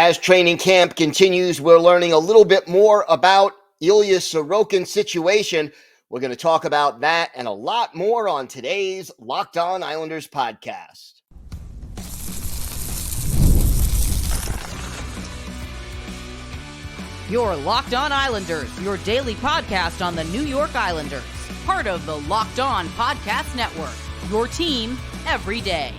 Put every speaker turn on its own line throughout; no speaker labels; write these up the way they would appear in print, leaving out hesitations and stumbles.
As training camp continues, we're learning a little bit more about Ilya Sorokin's situation. We're going to talk about that and a lot more on today's Locked On Islanders podcast.
Your Locked On Islanders, your daily podcast on the New York Islanders. Part of the Locked On Podcast Network, your team every day.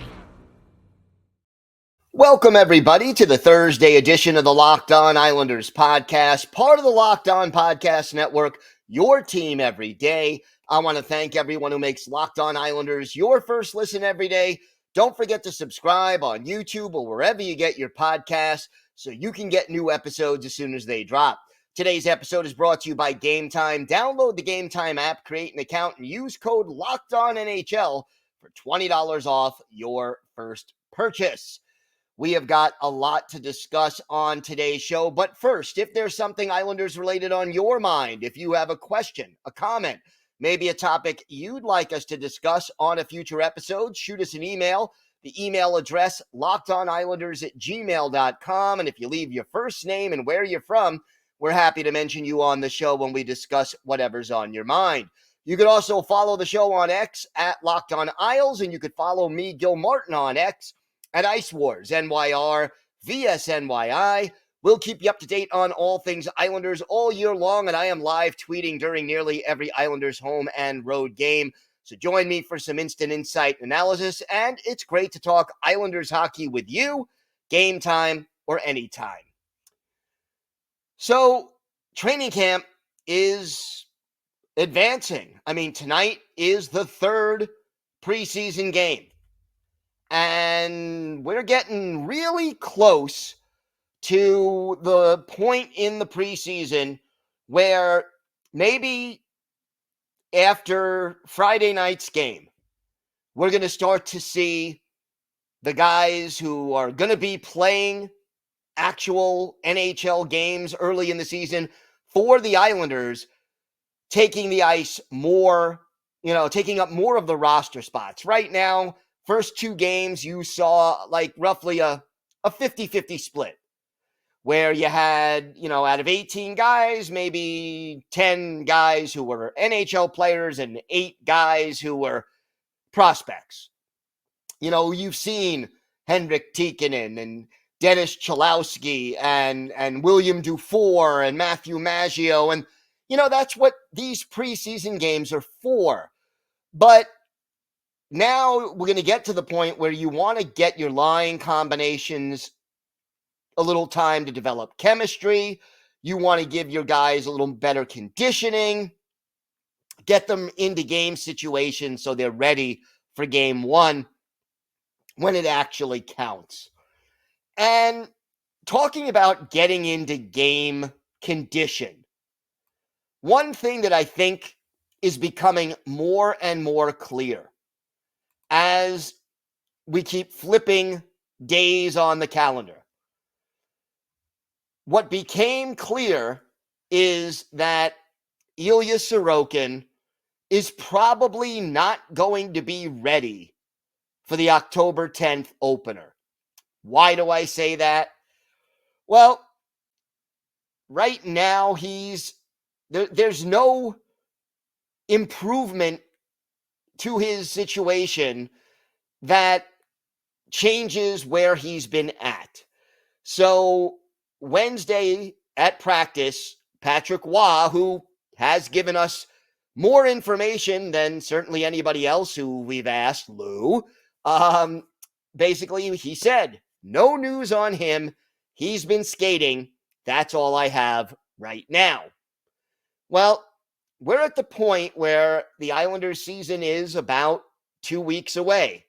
Welcome, everybody, to the Thursday edition of the Locked On Islanders podcast, part of the Locked On Podcast Network, your team every day. I want to thank everyone who makes Locked On Islanders your first listen every day. Don't forget to subscribe on YouTube or wherever you get your podcasts so you can get new episodes as soon as they drop. Today's episode is brought to you by Game Time. Download the Game Time app, create an account, and use code LOCKEDONNHL for $20 off your first purchase. We have got a lot to discuss on today's show. But first, if there's something Islanders related on your mind, if you have a question, a comment, maybe a topic you'd like us to discuss on a future episode, shoot us an email. The email address, lockedonislanders@gmail.com. And if you leave your first name and where you're from, we're happy to mention you on the show when we discuss whatever's on your mind. You could also follow the show on X at Locked On Isles, and you could follow me, Gil Martin, on X at Ice Wars, NYR, VSNYI. We'll keep you up to date on all things Islanders all year long, and I am live tweeting during nearly every Islanders home and road game. So join me for some instant insight analysis, and it's great to talk Islanders hockey with you, game time or anytime. So training camp is advancing. I mean, tonight is the third preseason game. And we're getting really close to the point in the preseason where maybe after Friday night's game, we're going to start to see the guys who are going to be playing actual NHL games early in the season for the Islanders taking the ice more, taking up more of the roster spots. Right now, first two games, you saw like roughly a 50-50 split where you had, out of 18 guys, maybe 10 guys who were NHL players and 8 guys who were prospects. You've seen Henrik Tikkanen and Dennis Cholowski and William Dufour and Mathew. And, that's what these preseason games are for. But now we're going to get to the point where you want to get your line combinations a little time to develop chemistry. You want to give your guys a little better conditioning, get them into game situations so they're ready for game one when it actually counts. And talking about getting into game condition, one thing that I think is becoming more and more clear as we keep flipping days on the calendar. What became clear is that Ilya Sorokin is probably not going to be ready for the October 10th opener. Why do I say that? Well, right now there's no improvement to his situation that changes where he's been at. So Wednesday at practice, Patrick Waugh, who has given us more information than certainly anybody else who we've asked, Lou, basically he said, no news on him. He's been skating. That's all I have right now. Well, we're at the point where the Islanders season is about 2 weeks away.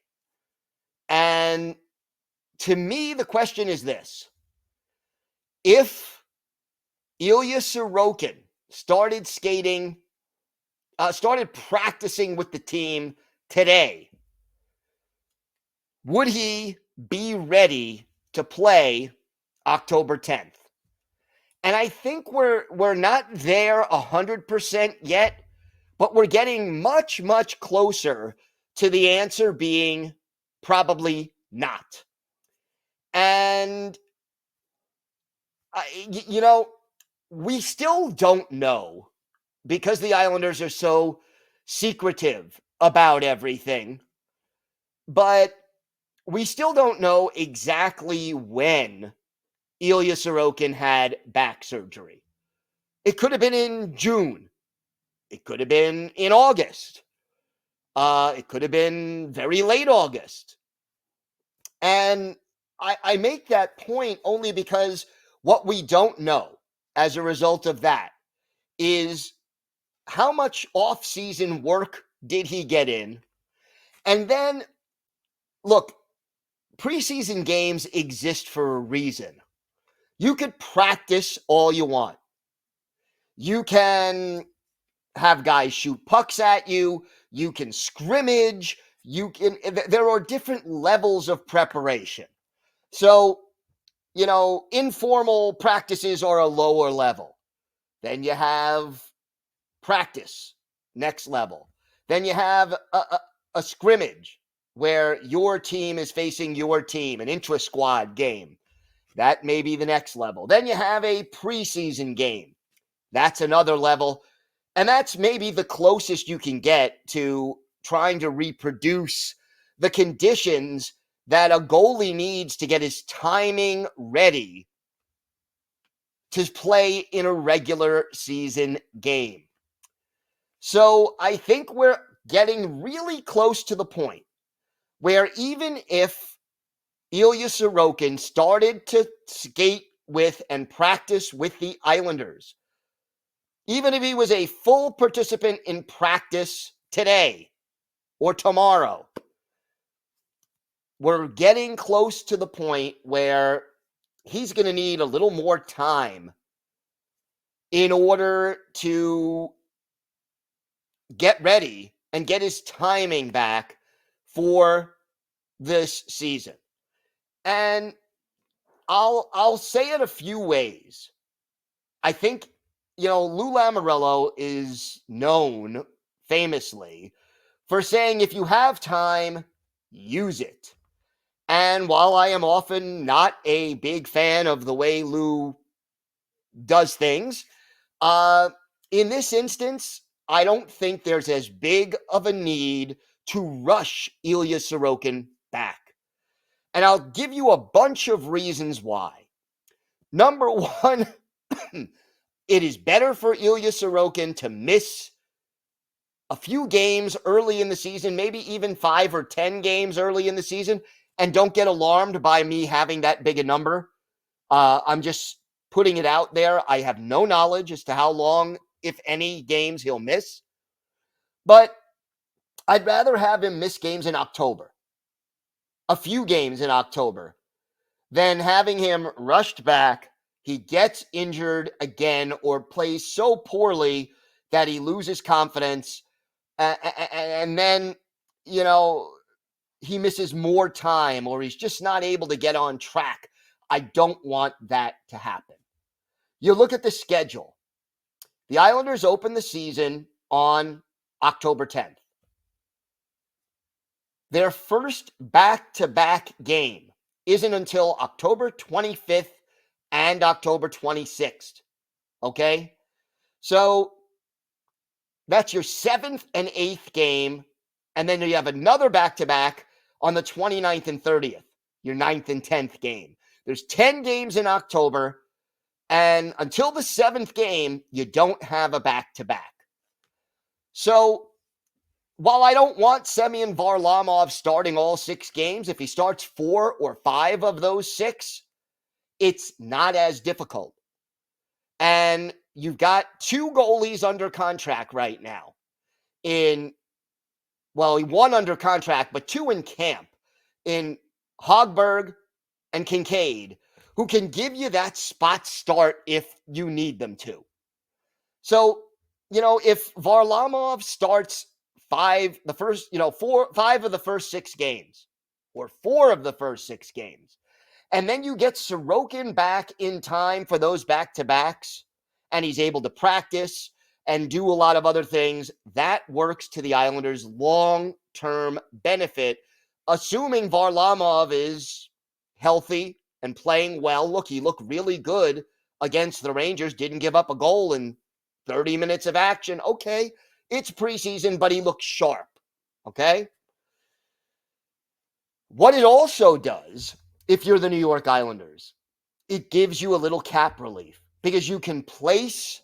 And to me, the question is this. If Ilya Sorokin started practicing with the team today, would he be ready to play October 10th? And I think we're not there 100% yet, but we're getting much, much closer to the answer being probably not. And we still don't know because the Islanders are so secretive about everything, but we still don't know exactly when Ilya Sorokin had back surgery. It could have been in June. It could have been in August. It could have been very late August. And I make that point only because what we don't know as a result of that is how much off-season work did he get in? And then, look, preseason games exist for a reason. You could practice all you want. You can have guys shoot pucks at you. You can scrimmage. There are different levels of preparation. So, informal practices are a lower level. Then you have practice, next level. Then you have a scrimmage where your team is facing your team, an intra-squad game. That may be the next level. Then you have a preseason game. That's another level. And that's maybe the closest you can get to trying to reproduce the conditions that a goalie needs to get his timing ready to play in a regular season game. So I think we're getting really close to the point where even if Ilya Sorokin started to skate with and practice with the Islanders, even if he was a full participant in practice today or tomorrow, we're getting close to the point where he's going to need a little more time in order to get ready and get his timing back for this season. And I'll say it a few ways. I think, Lou Lamoriello is known famously for saying if you have time, use it. And while I am often not a big fan of the way Lou does things, in this instance, I don't think there's as big of a need to rush Ilya Sorokin back. And I'll give you a bunch of reasons why. Number one, it is better for Ilya Sorokin to miss a few games early in the season, maybe even 5 or 10 games early in the season, and don't get alarmed by me having that big a number. I'm just putting it out there. I have no knowledge as to how long, if any, games he'll miss. But I'd rather have him miss games in October, a few games in October, than having him rushed back. He gets injured again or plays so poorly that he loses confidence. And then, he misses more time or he's just not able to get on track. I don't want that to happen. You look at the schedule. The Islanders open the season on October 10th. Their first back-to-back game isn't until October 25th and October 26th. Okay? So that's your 7th and 8th game. And then you have another back-to-back on the 29th and 30th, your 9th and 10th game. There's 10 games in October. And until the 7th game, you don't have a back-to-back. So while I don't want Semyon Varlamov starting all 6 games, if he starts 4 or 5 of those 6, it's not as difficult. And you've got 2 goalies under contract right now. One under contract, but 2 in camp, in Hogberg and Kincaid, who can give you that spot start if you need them to. So, if Varlamov starts 5 of the first 6 games, or 4 of the first 6 games, and then you get Sorokin back in time for those back-to-backs, and he's able to practice and do a lot of other things, that works to the Islanders' long-term benefit, assuming Varlamov is healthy and playing well. Look, he looked really good against the Rangers, didn't give up a goal in 30 minutes of action. Okay, it's preseason, but he looks sharp. Okay? What it also does, if you're the New York Islanders, it gives you a little cap relief because you can place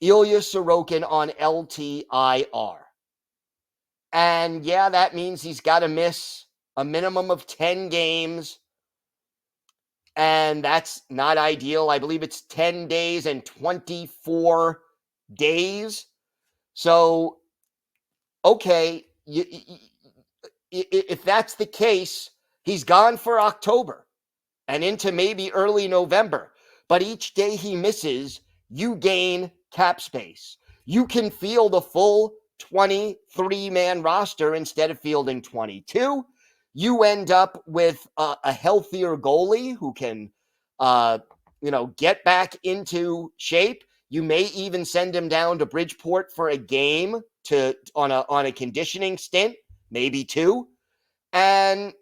Ilya Sorokin on LTIR. And yeah, that means he's got to miss a minimum of 10 games. And that's not ideal. I believe it's 10 days and 24 days. So, okay, if that's the case, he's gone for October and into maybe early November. But each day he misses, you gain cap space. You can field a full 23-man roster instead of fielding 22. You end up with a healthier goalie who can, get back into shape. You may even send him down to Bridgeport for a game on a conditioning stint, maybe two. And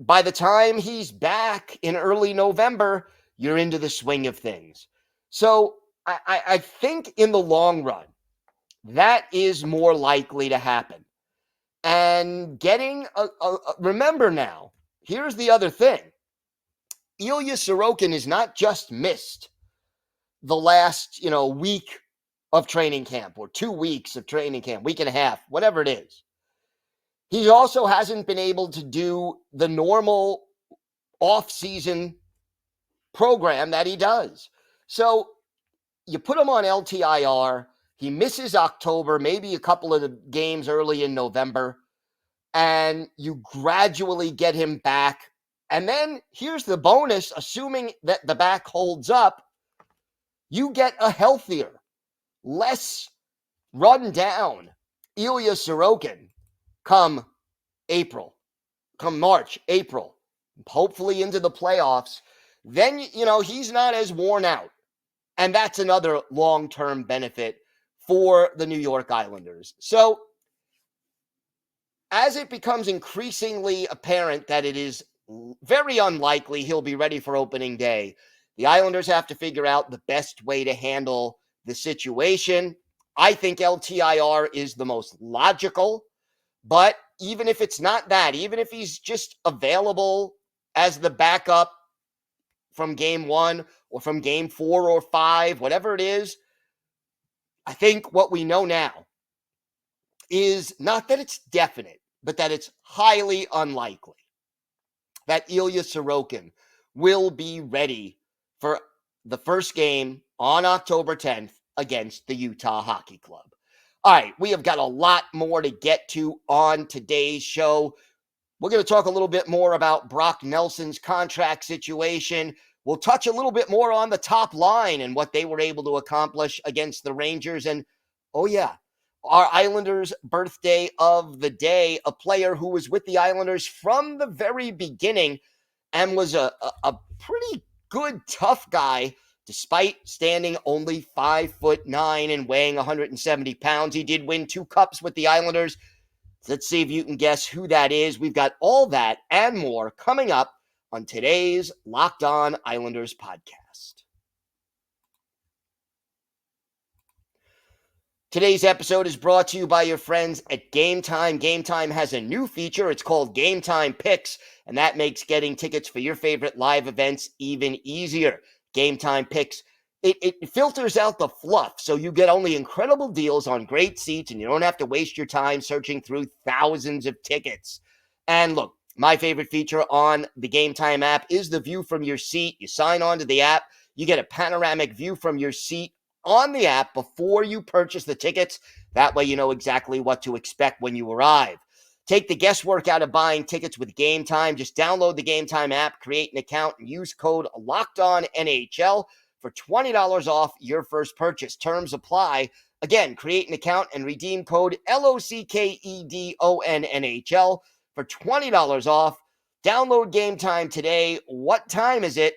by the time he's back in early November, you're into the swing of things. So I think in the long run, that is more likely to happen. And getting remember now, here's the other thing. Ilya Sorokin has not just missed the last, week of training camp or 2 weeks of training camp, week and a half, whatever it is. He also hasn't been able to do the normal off-season program that he does. So you put him on LTIR. He misses October, maybe a couple of the games early in November, and you gradually get him back. And then here's the bonus, assuming that the back holds up, you get a healthier, less run down Ilya Sorokin come March, April, hopefully into the playoffs. Then, he's not as worn out. And that's another long-term benefit for the New York Islanders. So, as it becomes increasingly apparent that it is very unlikely he'll be ready for opening day, the Islanders have to figure out the best way to handle the situation. I think LTIR is the most logical, but even if it's not that, even if he's just available as the backup from game 1 or from game 4 or 5, whatever it is, I think what we know now is not that it's definite, but that it's highly unlikely that Ilya Sorokin will be ready for the first game on October 10th against the Utah Hockey Club. All right, we have got a lot more to get to on today's show. We're going to talk a little bit more about Brock Nelson's contract situation. We'll touch a little bit more on the top line and what they were able to accomplish against the Rangers. And, oh yeah, our Islanders birthday of the day, a player who was with the Islanders from the very beginning and was a pretty good, tough guy, despite standing only 5'9" and weighing 170 pounds. He did win 2 cups with the Islanders. Let's see if you can guess who that is. We've got all that and more coming up on today's Locked On Islanders podcast. Today's episode is brought to you by your friends at Game Time. Game Time has a new feature. It's called Game Time Picks, and that makes getting tickets for your favorite live events even easier. Game Time Picks, it filters out the fluff, so you get only incredible deals on great seats, and you don't have to waste your time searching through thousands of tickets. And look, my favorite feature on the Game Time app is the view from your seat. You sign on to the app, you get a panoramic view from your seat on the app before you purchase the tickets. That way you know exactly what to expect when you arrive. Take the guesswork out of buying tickets with Game Time. Just download the Game Time app, create an account, and use code LOCKEDONNHL for $20 off your first purchase. Terms apply. Again, create an account and redeem code LOCKEDONNHL for $20 off. Download Game Time today. What time is it?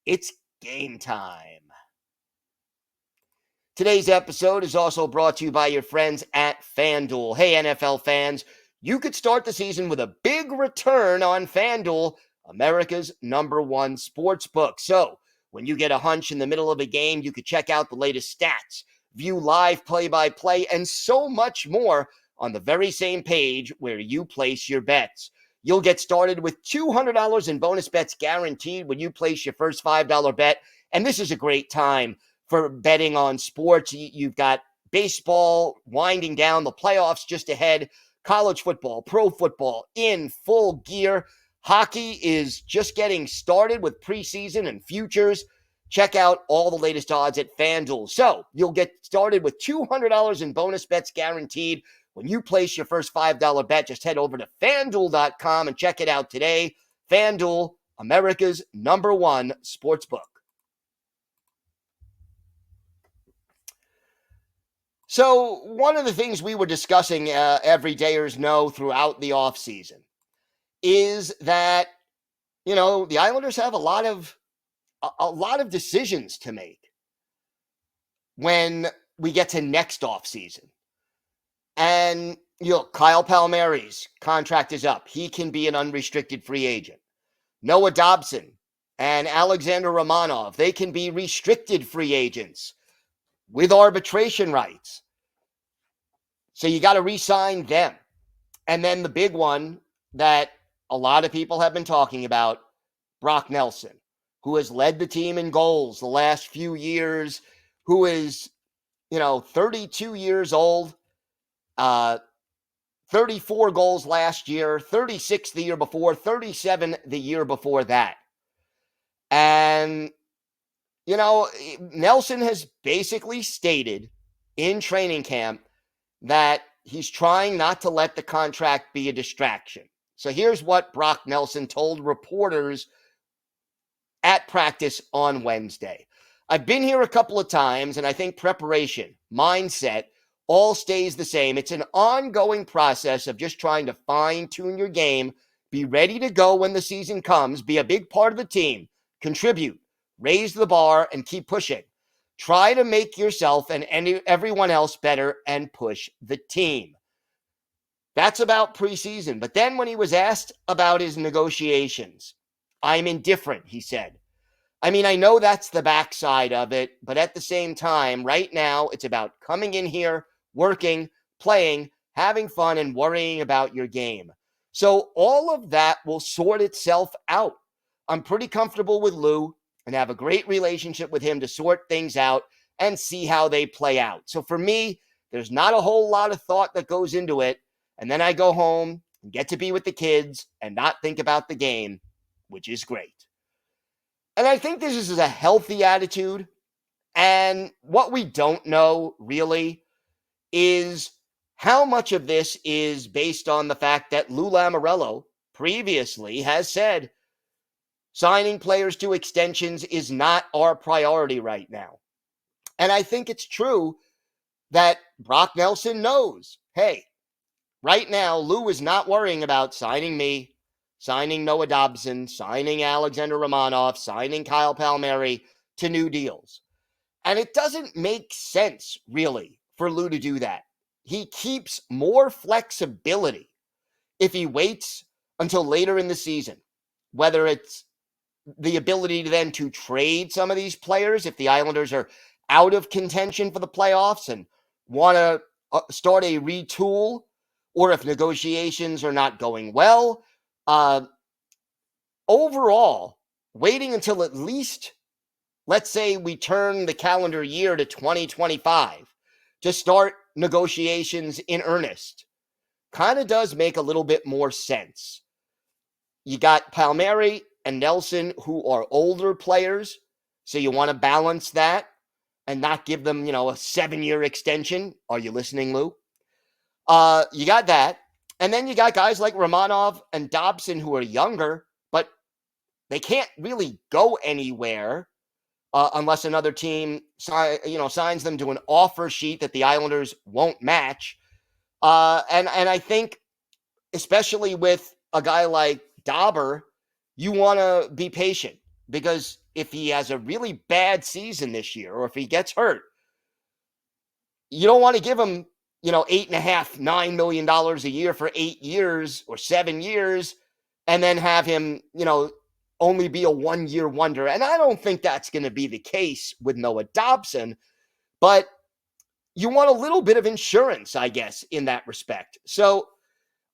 It's game time. Today's episode is also brought to you by your friends at FanDuel. Hey, NFL fans, you could start the season with a big return on FanDuel, America's #1 sports book. So when you get a hunch in the middle of a game, you could check out the latest stats, view live play-by-play, and so much more on the very same page where you place your bets. You'll get started with $200 in bonus bets guaranteed when you place your first $5 bet. And this is a great time for betting on sports. You've got baseball winding down, the playoffs just ahead, college football, pro football in full gear. Hockey is just getting started with preseason and futures. Check out all the latest odds at FanDuel. So you'll get started with $200 in bonus bets guaranteed when you place your first $5 bet. Just head over to FanDuel.com and check it out today. FanDuel, America's #1 sportsbook. So one of the things we were discussing, everydayers know throughout the offseason, is that, the Islanders have a lot of decisions to make when we get to next offseason. And, Kyle Palmieri's contract is up. He can be an unrestricted free agent. Noah Dobson and Alexander Romanov, they can be restricted free agents with arbitration rights. So you got to re-sign them. And then the big one that a lot of people have been talking about, Brock Nelson, who has led the team in goals the last few years, who is, 32 years old, 34 goals last year, 36 the year before, 37 the year before that. And, Nelson has basically stated in training camp that he's trying not to let the contract be a distraction. So here's what Brock Nelson told reporters at practice on Wednesday. I've been here a couple of times, and I think preparation, mindset, all stays the same. It's an ongoing process of just trying to fine-tune your game, be ready to go when the season comes, be a big part of the team, contribute, raise the bar, and keep pushing. Try to make yourself and everyone else better and push the team. That's about preseason. But then when he was asked about his negotiations, I'm indifferent, he said. I mean, I know that's the backside of it, but at the same time, right now, it's about coming in here, working, playing, having fun, and worrying about your game. So all of that will sort itself out. I'm pretty comfortable with Lou and have a great relationship with him to sort things out and see how they play out. So for me, there's not a whole lot of thought that goes into it. And then I go home and get to be with the kids and not think about the game, which is great. And I think this is a healthy attitude. And what we don't know really is how much of this is based on the fact that Lou Lamoriello previously has said signing players to extensions is not our priority right now. And I think it's true that Brock Nelson knows, hey, right now, Lou is not worrying about signing me, signing Noah Dobson, signing Alexander Romanov, signing Kyle Palmieri to new deals. And it doesn't make sense, really, for Lou to do that. He keeps more flexibility if he waits until later in the season, whether it's the ability to then to trade some of these players if the Islanders are out of contention for the playoffs and want to start a retool, or if negotiations are not going well. Overall, waiting until at least, let's say we turn the calendar year to 2025 to start negotiations in earnest, kind of does make a little bit more sense. You got Palmieri and Nelson, who are older players, so you want to balance that and not give them, a 7-year extension. Are you listening, Lou? You got that. And then you got guys like Romanov and Dobson who are younger, but they can't really go anywhere unless another team signs them to an offer sheet that the Islanders won't match. And I think, especially with a guy like Dauber, you want to be patient, because if he has a really bad season this year, or if he gets hurt, you don't want to give him, $8.5, $9 million a year for 8 years or 7 years, and then have him, only be a one-year wonder. And I don't think that's going to be the case with Noah Dobson, but you want a little bit of insurance, I guess, in that respect. So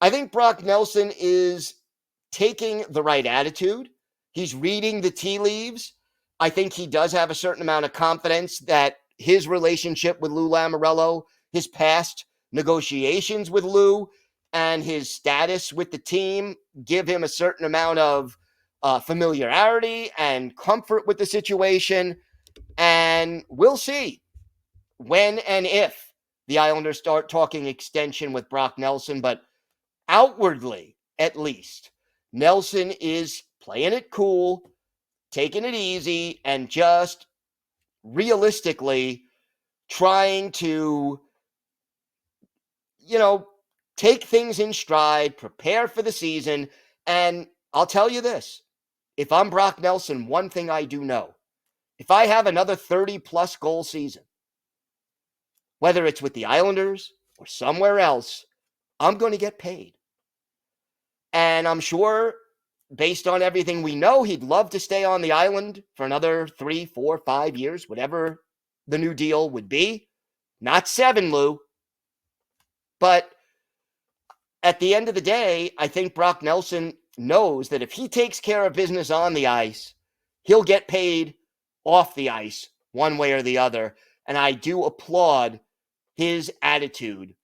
I think Brock Nelson is taking the right attitude. He's reading the tea leaves. I think he does have a certain amount of confidence that his relationship with Lou Lamoriello, his past negotiations with Lou, and his status with the team give him a certain amount of familiarity and comfort with the situation. And we'll see when and if the Islanders start talking extension with Brock Nelson. But outwardly, at least, Nelson is playing it cool, taking it easy, and just realistically trying to, take things in stride, prepare for the season. And I'll tell you this, if I'm Brock Nelson, one thing I do know, if I have another 30-plus goal season, whether it's with the Islanders or somewhere else, I'm going to get paid. And I'm sure, based on everything we know, he'd love to stay on the island for another 3, 4, 5 years, whatever the new deal would be. Not 7, Lou. But at the end of the day, I think Brock Nelson knows that if he takes care of business on the ice, he'll get paid off the ice one way or the other. And I do applaud his attitude,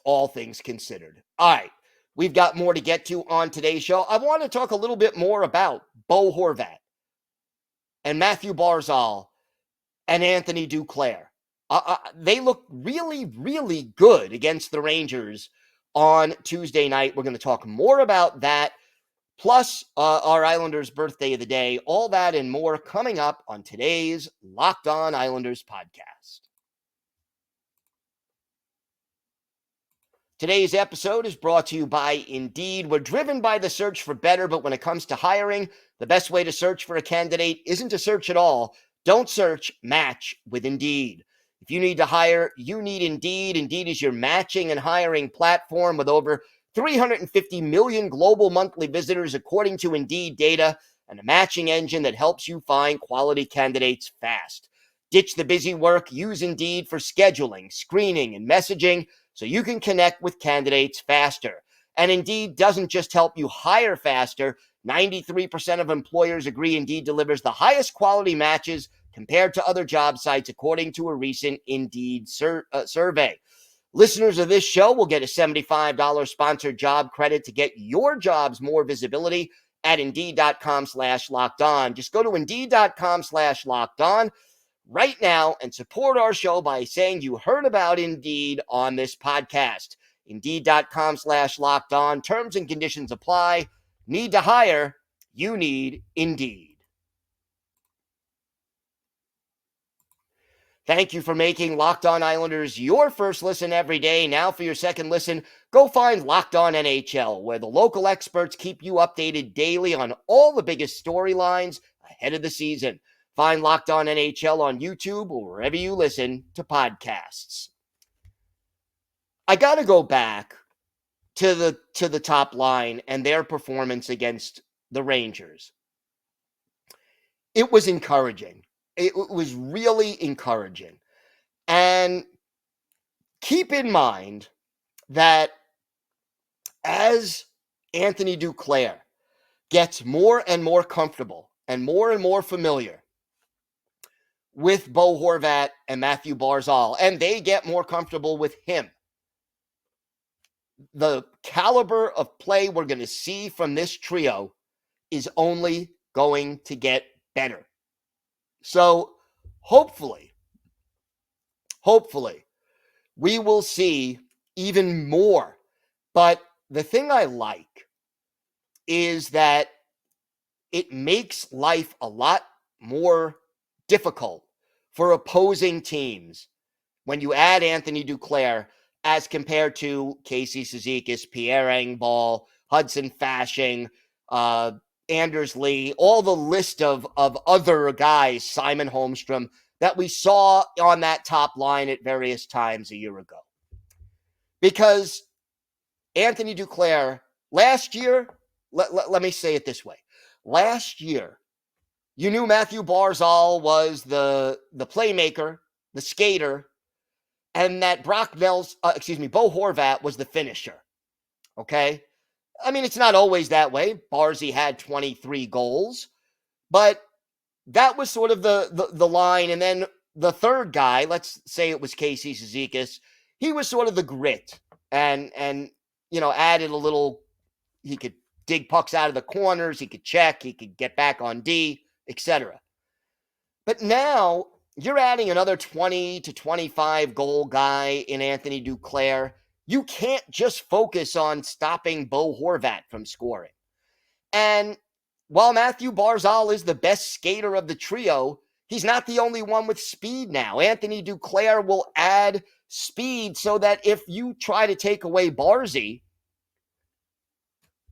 all things considered. All right, we've got more to get to on today's show. I want to talk a little bit more about Bo Horvat and Mathew Barzal and Anthony Duclair. They look really, really good against the Rangers on Tuesday night. We're going to talk more about that, plus our Islanders' birthday of the day, all that and more coming up on today's Locked On Islanders podcast. Today's episode is brought to you by Indeed. We're driven by the search for better, but when it comes to hiring, the best way to search for a candidate isn't to search at all. Don't search, match with Indeed. If you need to hire, you need Indeed. Indeed is your matching and hiring platform with over 350 million global monthly visitors, according to Indeed data, and a matching engine that helps you find quality candidates fast. Ditch the busy work. Use Indeed for scheduling, screening, and messaging so you can connect with candidates faster. And Indeed doesn't just help you hire faster. 93% of employers agree Indeed delivers the highest quality matches compared to other job sites, according to a recent Indeed survey. Listeners of this show will get a $75 sponsored job credit to get your jobs more visibility at Indeed.com/lockedon. Just go to Indeed.com/lockedon right now and support our show by saying you heard about Indeed on this podcast. Indeed.com/lockedon. Terms and conditions apply. Need to hire? You need Indeed. Thank you for making Locked On Islanders your first listen every day. Now for your second listen, go find Locked On NHL, where the local experts keep you updated daily on all the biggest storylines ahead of the season. Find Locked On NHL on YouTube or wherever you listen to podcasts. I got to go back to the top line and their performance against the Rangers. It was encouraging. It was really encouraging. And keep in mind that as Anthony Duclair gets more and more comfortable and more familiar with Bo Horvat and Mathew Barzal, and they get more comfortable with him, the caliber of play we're going to see from this trio is only going to get better. So hopefully, we will see even more. But the thing I like is that it makes life a lot more difficult for opposing teams when you add Anthony Duclair as compared to Casey Cizikas, Pierre Engvall, Hudson Fasching, Anders Lee, all the list of other guys, Simon Holmstrom, that we saw on that top line at various times a year ago. Because Anthony Duclair, last year, let me say it this way. last year, you knew Mathew Barzal was the playmaker, the skater, and that Bo Horvat was the finisher. Okay? I mean, it's not always that way. Barzy had 23 goals, but that was sort of the line. And then the third guy, let's say it was Casey Cizikas, he was sort of the grit and added a little. He could dig pucks out of the corners, he could check, he could get back on D, etc. But now you're adding another 20 to 25 goal guy in Anthony Duclair. You can't just focus on stopping Bo Horvat from scoring. And while Mathew Barzal is the best skater of the trio, he's not the only one with speed now. Anthony Duclair will add speed so that if you try to take away Barzy,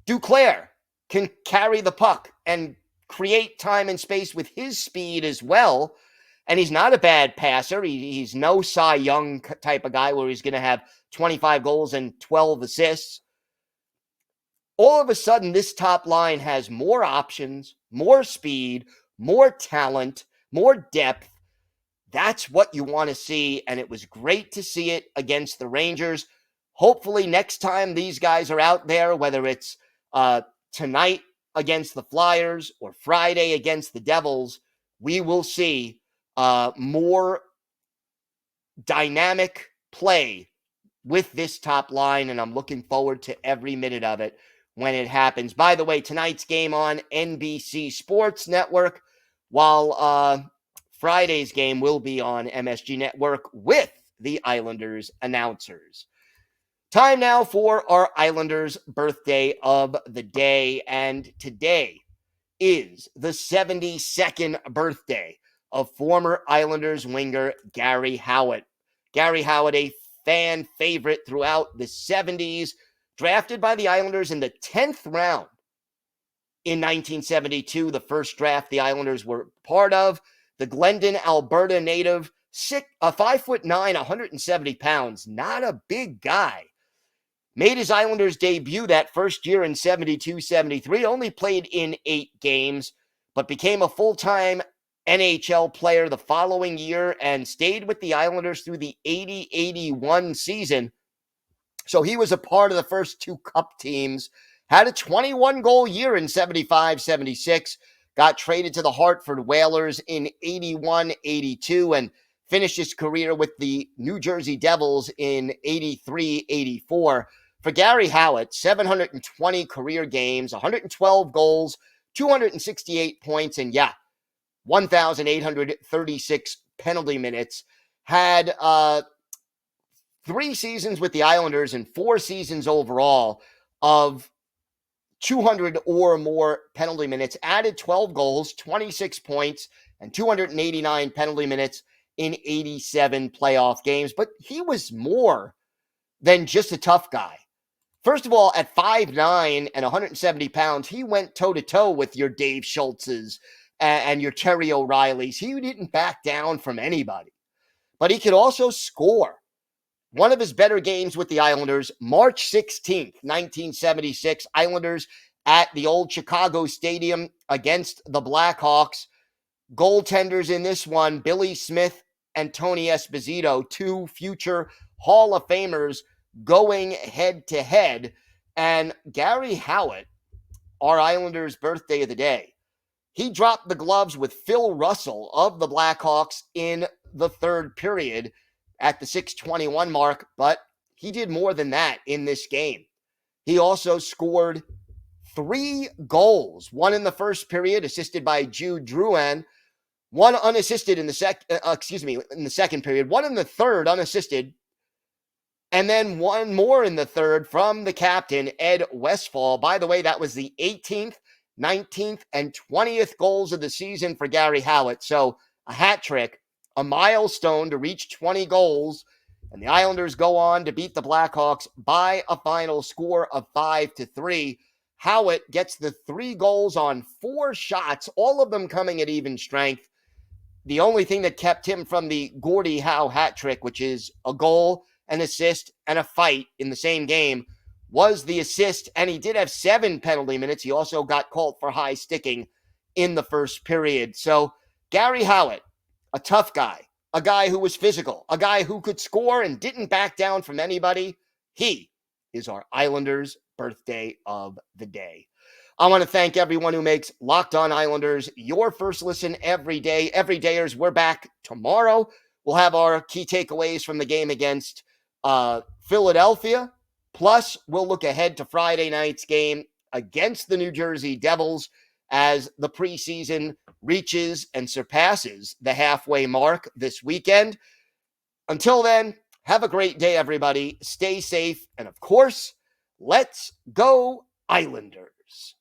Duclair can carry the puck and create time and space with his speed as well. And he's not a bad passer. He's no Cy Young type of guy where he's going to have 25 goals and 12 assists. All of a sudden, this top line has more options, more speed, more talent, more depth. That's what you want to see, and it was great to see it against the Rangers. Hopefully, next time these guys are out there, whether it's tonight against the Flyers or Friday against the Devils, we will see more dynamic play with this top line, and I'm looking forward to every minute of it when it happens. By the way, tonight's game on NBC Sports Network, while Friday's game will be on MSG Network with the Islanders announcers. Time now for our Islanders birthday of the day, and today is the 72nd birthday of former Islanders winger Gary Howat. Gary Howat, a fan favorite throughout the 70s, drafted by the Islanders in the 10th round in 1972, the first draft the Islanders were part of. The Glendon, Alberta native, 5'9", 170 pounds, not a big guy. Made his Islanders debut that first year in 72-73, only played in 8 games, but became a full-time NHL player the following year and stayed with the Islanders through the 80-81 season. So he was a part of the first 2 Cup teams, had a 21-goal year in 75-76, got traded to the Hartford Whalers in 81-82, and finished his career with the New Jersey Devils in 83-84. For Gary Howat, 720 career games, 112 goals, 268 points, and 1,836 penalty minutes. Had 3 seasons with the Islanders and 4 seasons overall of 200 or more penalty minutes. Added 12 goals, 26 points, and 289 penalty minutes in 87 playoff games. But he was more than just a tough guy. First of all, at 5'9" and 170 pounds, he went toe-to-toe with your Dave Schultzes and your Terry O'Reillys. He didn't back down from anybody. But he could also score. One of his better games with the Islanders, March 16th, 1976, Islanders at the old Chicago Stadium against the Blackhawks. Goaltenders in this one, Billy Smith and Tony Esposito, 2 future Hall of Famers going head-to-head. And Gary Howat, our Islanders' birthday of the day, he dropped the gloves with Phil Russell of the Blackhawks in the third period at the 6:21 mark, but he did more than that in this game. He also scored 3 goals, one in the first period, assisted by Jude Drouin, one unassisted in the second period, one in the third, unassisted, and then one more in the third from the captain, Ed Westfall. By the way, that was the 18th, 19th, and 20th goals of the season for Gary Howat. So a hat trick, a milestone to reach 20 goals, and the Islanders go on to beat the Blackhawks by a final score of 5-3. Howat gets the 3 goals on 4 shots, all of them coming at even strength. The only thing that kept him from the Gordie Howe hat trick, which is a goal, an assist, and a fight in the same game, was the assist, and he did have 7 penalty minutes. He also got called for high sticking in the first period. So Gary Howlett, a tough guy, a guy who was physical, a guy who could score and didn't back down from anybody. He is our Islanders birthday of the day. I want to thank everyone who makes Locked On Islanders your first listen every day. Everydayers, we're back tomorrow. We'll have our key takeaways from the game against Philadelphia. Plus, we'll look ahead to Friday night's game against the New Jersey Devils as the preseason reaches and surpasses the halfway mark this weekend. Until then, have a great day, everybody. Stay safe. And of course, let's go Islanders.